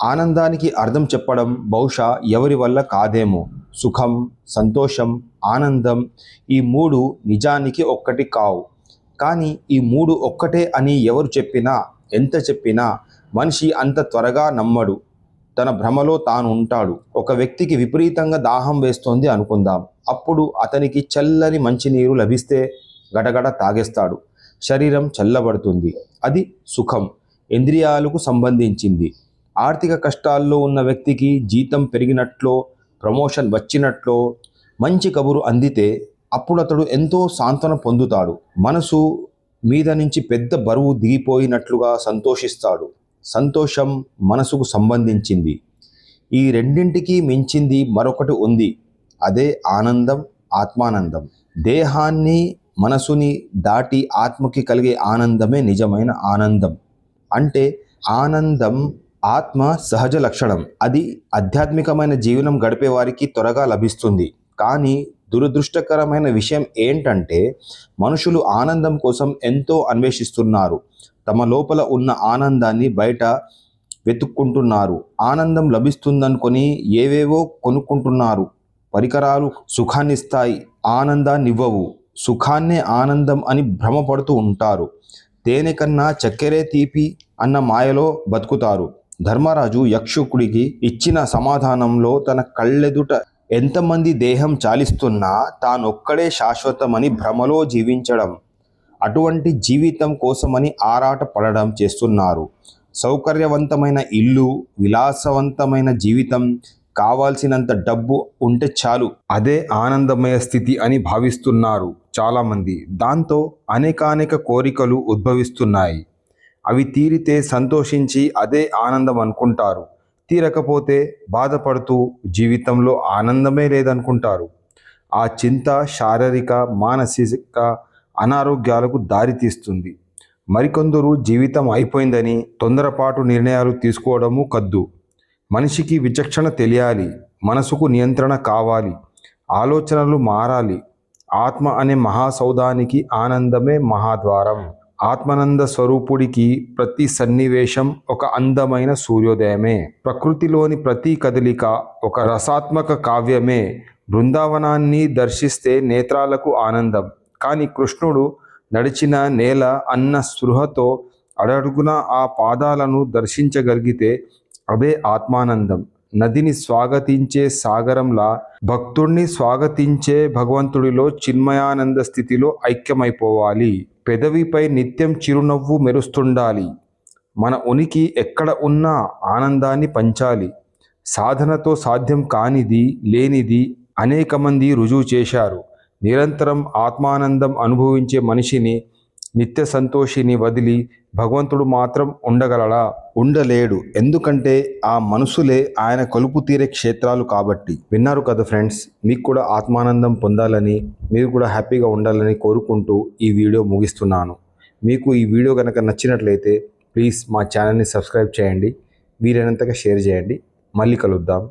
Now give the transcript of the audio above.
ఆనందానికి అర్థం చెప్పడం బహుశా ఎవరి వల్ల కాదేమో. సుఖం, సంతోషం, ఆనందం ఈ మూడు నిజానికి ఒక్కటి కావు. కానీ ఈ మూడు ఒక్కటే అని ఎవరు చెప్పినా, ఎంత చెప్పినా మనిషి అంత త్వరగా నమ్మడు. తన భ్రమలో తాను ఉంటాడు. ఒక వ్యక్తికి విపరీతంగా దాహం వేస్తోంది అనుకుందాం. అప్పుడు అతనికి చల్లని మంచినీరు లభిస్తే గడగడ తాగేస్తాడు. శరీరం చల్లబడుతుంది. అది సుఖం, ఇంద్రియాలకు సంబంధించింది. ఆర్థిక కష్టాల్లో ఉన్న వ్యక్తికి జీతం పెరిగినట్లో, ప్రమోషన్ వచ్చినట్లో, మంచి కబురు అందితే అప్పుడు అతడు ఎంతో సాంత్వన పొందుతాడు. మనసు మీద నుంచి పెద్ద బరువు దిగిపోయినట్లుగా సంతోషిస్తాడు. సంతోషం మనసుకు సంబంధించింది. ఈ రెండింటికి మించింది మరొకటి ఉంది. అదే ఆనందం, ఆత్మానందం. దేహాన్ని, మనసుని దాటి ఆత్మకి కలిగే ఆనందమే నిజమైన ఆనందం. అంటే ఆనందం ఆత్మ సహజ లక్షణం. అది ఆధ్యాత్మికమైన జీవనం గడిపే వారికి త్వరగా లభిస్తుంది. కానీ దురదృష్టకరమైన విషయం ఏంటంటే మనుషులు ఆనందం కోసం ఎంతో అన్వేషిస్తున్నారు. తమ లోపల ఉన్న ఆనందాన్ని బయట వెతుక్కుంటున్నారు. ఆనందం లభిస్తుందనుకొని ఏవేవో కొనుక్కుంటున్నారు. పరికరాలు సుఖాన్నిస్తాయి, ఆనందాన్నివ్వవు. సుఖాన్నే ఆనందం అని భ్రమపడుతూ ఉంటారు. తేనె కన్నా చక్కెరే తీపి అన్న మాయలో బతుకుతారు. ధర్మరాజు యక్షుకుడికి ఇచ్చిన సమాధానంలో తన కళ్ళెదుట ఎంతమంది దేహం చాలిస్తున్నా తానొక్కడే శాశ్వతమని భ్రమలో జీవించడం, అటువంటి జీవితం కోసమని ఆరాట పడడం చేస్తున్నారు. సౌకర్యవంతమైన ఇల్లు, విలాసవంతమైన జీవితం, కావాల్సినంత డబ్బు ఉంటే చాలు, అదే ఆనందమయ స్థితి అని భావిస్తున్నారు చాలామంది. దాంతో అనేకానేక కోరికలు ఉద్భవిస్తున్నాయి. అవి తీరితే సంతోషించి అదే ఆనందం అనుకుంటారు. తీరకపోతే బాధపడుతూ జీవితంలో ఆనందమే లేదనుకుంటారు. ఆ చింత శారీరక, మానసిక అనారోగ్యాలకు దారితీస్తుంది. మరికొందరు జీవితం అయిపోయిందని తొందరపాటు నిర్ణయాలు తీసుకోవడము కద్దు. మనిషికి విచక్షణ తెలియాలి, మనసుకు నియంత్రణ కావాలి, ఆలోచనలు మారాలి. ఆత్మ అనే మహాసౌధానికి ఆనందమే మహాద్వారం. ఆత్మానంద స్వరూపుడికి ప్రతి సన్నివేశం ఒక అందమైన సూర్యోదయమే. ప్రకృతిలోని ప్రతి కదలిక ఒక రసాత్మక కావ్యమే. బృందావనాన్ని దర్శిస్తే నేత్రాలకు ఆనందం. కానీ కృష్ణుడు నడిచిన నేల అన్న స్పృహతో అడడుగున ఆ పాదాలను దర్శించగలిగితే అదే ఆత్మానందం. నదిని స్వాగతించే సాగరంలా భక్తుణ్ణి స్వాగతించే భగవంతుడిలో చిన్మయానంద స్థితిలో ఐక్యమైపోవాలి. పెదవిపై నిత్యం చిరునవ్వు మెరుస్తుండాలి. మన ఉనికి ఎక్కడ ఉన్నా ఆనందాన్ని పంచాలి. సాధనతో సాధ్యం కానిది, లేనిది అనేక మంది రుజువు చేశారు. నిరంతరం ఆత్మానందం అనుభవించే మనిషిని, నిత్య సంతోషిని వదిలి భగవంతుడు మాత్రం ఉండగలడా? ఉండలేడు. ఎందుకంటే ఆ మనసులే ఆయన కొలుపు తీరే క్షేత్రాలు కాబట్టి. విన్నారు కదా ఫ్రెండ్స్, మీకు కూడా ఆత్మానందం పొందాలని, మీరు కూడా హ్యాపీగా ఉండాలని కోరుకుంటూ ఈ వీడియో ముగిస్తున్నాను. మీకు ఈ వీడియో కనుక నచ్చినట్లయితే ప్లీజ్ మా ఛానల్ని సబ్స్క్రైబ్ చేయండి, వీలైనంతగా షేర్ చేయండి. మళ్ళీ కలుద్దాం.